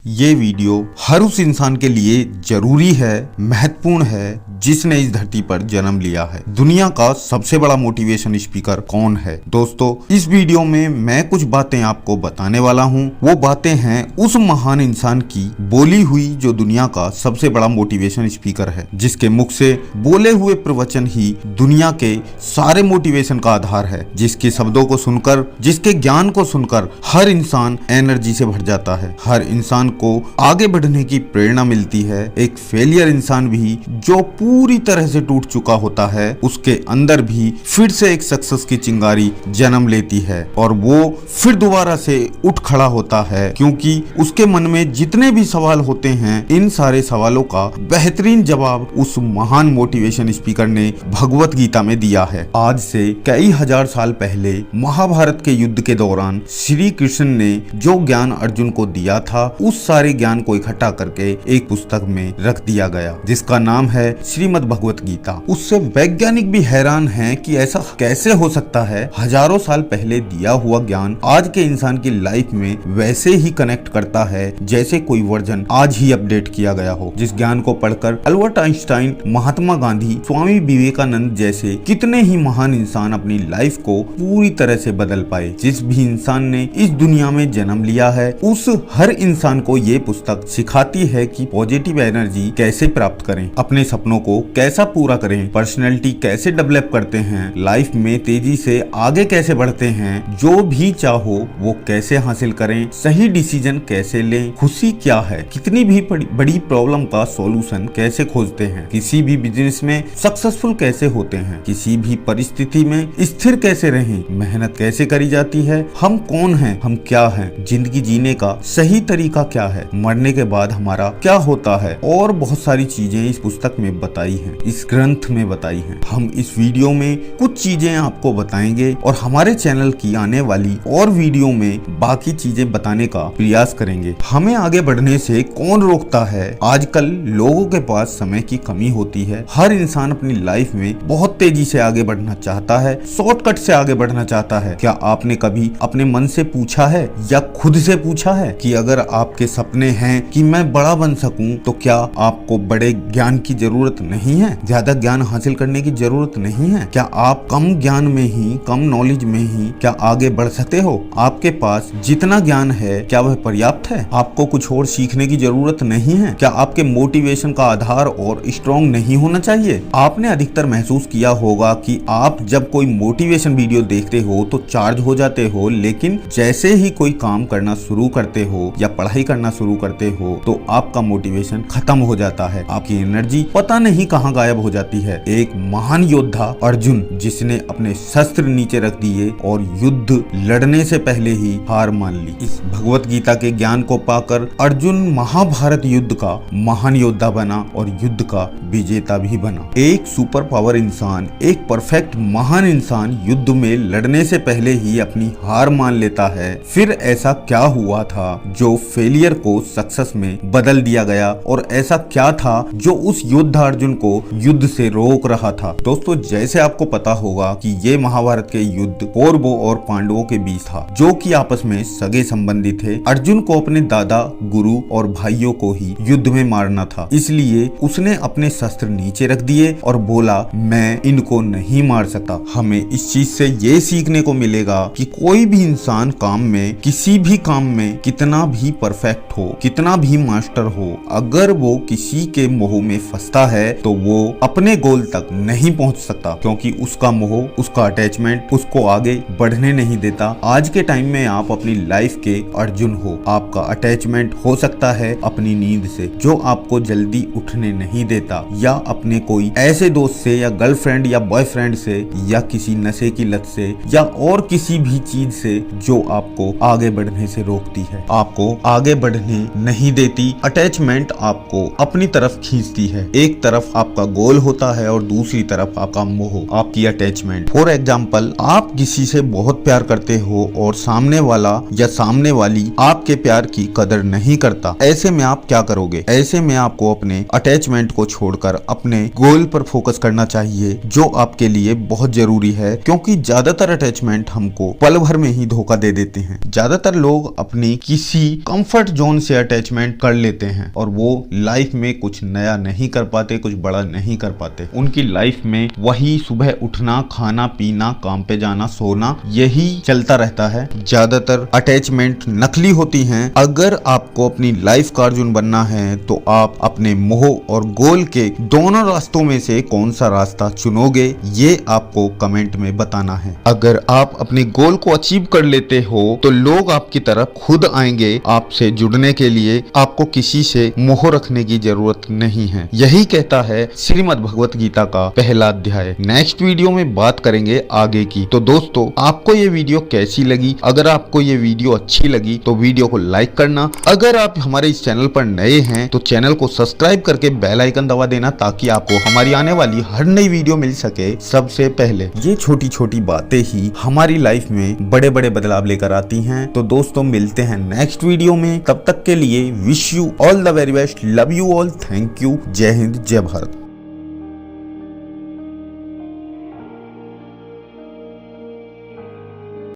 ये वीडियो हर उस इंसान के लिए जरूरी है, महत्वपूर्ण है जिसने इस धरती पर जन्म लिया है। दुनिया का सबसे बड़ा मोटिवेशन स्पीकर कौन है? दोस्तों, इस वीडियो में मैं कुछ बातें आपको बताने वाला हूँ। वो बातें हैं उस महान इंसान की बोली हुई जो दुनिया का सबसे बड़ा मोटिवेशन स्पीकर है, जिसके मुख से बोले हुए प्रवचन ही दुनिया के सारे मोटिवेशन का आधार है, जिसके शब्दों को सुनकर, जिसके ज्ञान को सुनकर हर इंसान एनर्जी से भर जाता है, हर इंसान को आगे बढ़ने की प्रेरणा मिलती है। एक फेलियर इंसान भी जो पूरी तरह से टूट चुका होता है, उसके अंदर भी फिर से एक सक्सेस की चिंगारी जन्म लेती है और वो फिर दोबारा से उठ खड़ा होता है, क्योंकि उसके मन में जितने भी सवाल होते हैं, इन सारे सवालों का बेहतरीन जवाब उस महान मोटिवेशन स्पीकर ने भगवत गीता में दिया है। आज से कई हजार साल पहले महाभारत के युद्ध के दौरान श्री कृष्ण ने जो ज्ञान अर्जुन को दिया था, उस सारे ज्ञान को इकट्ठा करके एक पुस्तक में रख दिया गया, जिसका नाम है श्रीमद् भगवत गीता। उससे वैज्ञानिक भी हैरान हैं कि ऐसा कैसे हो सकता है। हजारों साल पहले दिया हुआ ज्ञान आज के इंसान की लाइफ में वैसे ही कनेक्ट करता है जैसे कोई वर्जन आज ही अपडेट किया गया हो। जिस ज्ञान को पढ़कर अल्बर्ट आइंस्टाइन, महात्मा गांधी, स्वामी विवेकानंद जैसे कितने ही महान इंसान अपनी लाइफ को पूरी तरह से बदल पाए। जिस भी इंसान ने इस दुनिया में जन्म लिया है, उस हर इंसान को ये पुस्तक सिखाती है कि पॉजिटिव एनर्जी कैसे प्राप्त करें, अपने सपनों को कैसा पूरा करें, पर्सनैलिटी कैसे डेवलप करते हैं, लाइफ में तेजी से आगे कैसे बढ़ते हैं, जो भी चाहो वो कैसे हासिल करें, सही डिसीजन कैसे लें, खुशी क्या है, कितनी भी बड़ी प्रॉब्लम का सॉल्यूशन कैसे खोजते हैं, किसी भी बिजनेस में सक्सेसफुल कैसे होते हैं, किसी भी परिस्थिति में स्थिर कैसे रहें, मेहनत कैसे करी जाती है, हम कौन हैं, हम क्या हैं, जिंदगी जीने का सही तरीका क्या है, मरने के बाद हमारा क्या होता है, और बहुत सारी चीजें इस पुस्तक में बताई हैं, इस ग्रंथ में बताई हैं। हम इस वीडियो में कुछ चीजें आपको बताएंगे और हमारे चैनल की आने वाली और वीडियो में बाकी चीजें बताने का प्रयास करेंगे। हमें आगे बढ़ने से कौन रोकता है? आजकल लोगों के पास समय की कमी होती है। हर इंसान अपनी लाइफ में बहुत तेजी से आगे बढ़ना चाहता है, शॉर्टकट से आगे बढ़ना चाहता है। क्या आपने कभी अपने मन से पूछा है या खुद से पूछा है कि अगर आपके सपने हैं कि मैं बड़ा बन सकूं, तो क्या आपको बड़े ज्ञान की जरूरत नहीं है? ज्यादा ज्ञान हासिल करने की जरूरत नहीं है? क्या आप कम ज्ञान में ही, कम नॉलेज में ही क्या आगे बढ़ सकते हो? आपके पास जितना ज्ञान है क्या वह पर्याप्त है? आपको कुछ और सीखने की जरूरत नहीं है? क्या आपके मोटिवेशन का आधार और स्ट्रॉन्ग नहीं होना चाहिए? आपने अधिकतर महसूस किया होगा कि आप जब कोई मोटिवेशन वीडियो देखते हो तो चार्ज हो जाते हो, लेकिन जैसे ही कोई काम करना शुरू करते हो या पढ़ाई करना शुरू करते हो तो आपका मोटिवेशन खत्म हो जाता है, आपकी एनर्जी पता नहीं कहाँ गायब हो जाती है। एक महान योद्धा अर्जुन, जिसने अपने शस्त्र नीचे रख दिए और युद्ध लड़ने से पहले ही हार मान ली। इस भगवत गीता के ज्ञान को पाकर अर्जुन महाभारत युद्ध का महान योद्धा बना और युद्ध का विजेता भी बना। एक सुपर पावर इंसान, एक परफेक्ट महान इंसान युद्ध में लड़ने से पहले ही अपनी हार मान लेता है। फिर ऐसा क्या हुआ था जो फेलियर को सक्सेस में बदल दिया गया, और ऐसा क्या था जो उस योद्धा अर्जुन को युद्ध से रोक रहा था? दोस्तों, जैसे आपको पता होगा कि ये महाभारत के युद्ध कौरवों और पांडवों के बीच था, जो कि आपस में सगे संबंधी थे। अर्जुन को अपने दादा, गुरु और भाइयों को ही युद्ध में मारना था, इसलिए उसने अपने शस्त्र नीचे रख दिए और बोला, मैं इनको नहीं मार सकता। हमें इस चीज से ये सीखने को मिलेगा कि कोई भी इंसान काम में, किसी भी काम में कितना भी परफेक्ट हो, कितना भी मास्टर हो, अगर वो किसी के मोह में फंसता है तो वो अपने गोल तक नहीं पहुंच सकता, क्योंकि उसका मोह, उसका अटैचमेंट उसको आगे बढ़ने नहीं देता। आज के टाइम में आप अपनी लाइफ के अर्जुन हो। आपका अटैचमेंट हो सकता है अपनी नींद से, जो आपको जल्दी उठने नहीं देता, या अपने कोई ऐसे दोस्त से, या गर्लफ्रेंड या बॉयफ्रेंड से, या किसी नशे की लत से, या और किसी भी चीज से जो आपको आगे बढ़ने से रोकती है, आपको आगे बढ़ने नहीं देती। अटैचमेंट आपको अपनी तरफ खींचती है। एक तरफ आपका गोल होता है और दूसरी तरफ आपका मोह, आपकी अटैचमेंट। फॉर एग्जाम्पल, आप किसी से बहुत प्यार करते हो और सामने वाला या सामने वाली आपके प्यार की कदर नहीं करता। ऐसे में आप क्या करोगे? ऐसे में आपको अपने अटैचमेंट को छोड़कर अपने गोल पर फोकस करना चाहिए, जो आपके लिए बहुत जरूरी है, क्योंकि ज्यादातर अटैचमेंट हमको पल भर में ही धोखा दे देते हैं। ज्यादातर लोग अपनी किसी कंफर्ट जोन से अटैचमेंट कर लेते हैं और वो लाइफ में कुछ नया नहीं कर पाते, कुछ बड़ा नहीं कर पाते। उनकी लाइफ में वही सुबह उठना, खाना पीना, काम पे जाना, सोना, यही चलता रहता है। ज्यादातर अटैचमेंट नकली होती हैं। अगर आपको अपनी लाइफ का अर्जुन बनना है तो आप अपने मोह और गोल के दोनों रास्तों में से कौन सा रास्ता चुनोगे, ये आपको कमेंट में बताना है। अगर आप अपने गोल को अचीव कर लेते हो तो लोग आपकी तरफ खुद आएंगे आपसे जुड़ने के लिए। आपको किसी से मोह रखने की जरूरत नहीं है। यही कहता है श्रीमद् भगवत गीता का पहला अध्याय। नेक्स्ट वीडियो में बात करेंगे आगे की। तो दोस्तों, आपको ये वीडियो कैसी लगी? अगर आपको ये वीडियो अच्छी लगी तो वीडियो को लाइक करना। अगर आप हमारे इस चैनल पर नए हैं तो चैनल को सब्सक्राइब करके बेल आइकन दबा देना, ताकि आपको हमारी आने वाली हर नई वीडियो मिल सके सबसे पहले। ये छोटी छोटी बातें ही हमारी लाइफ में बड़े बड़े बदलाव लेकर आती हैं। तो दोस्तों, मिलते हैं नेक्स्ट वीडियो में। तब तक के लिए wish you all the very best. Love you all. Thank you. जय हिंद, जय भारत।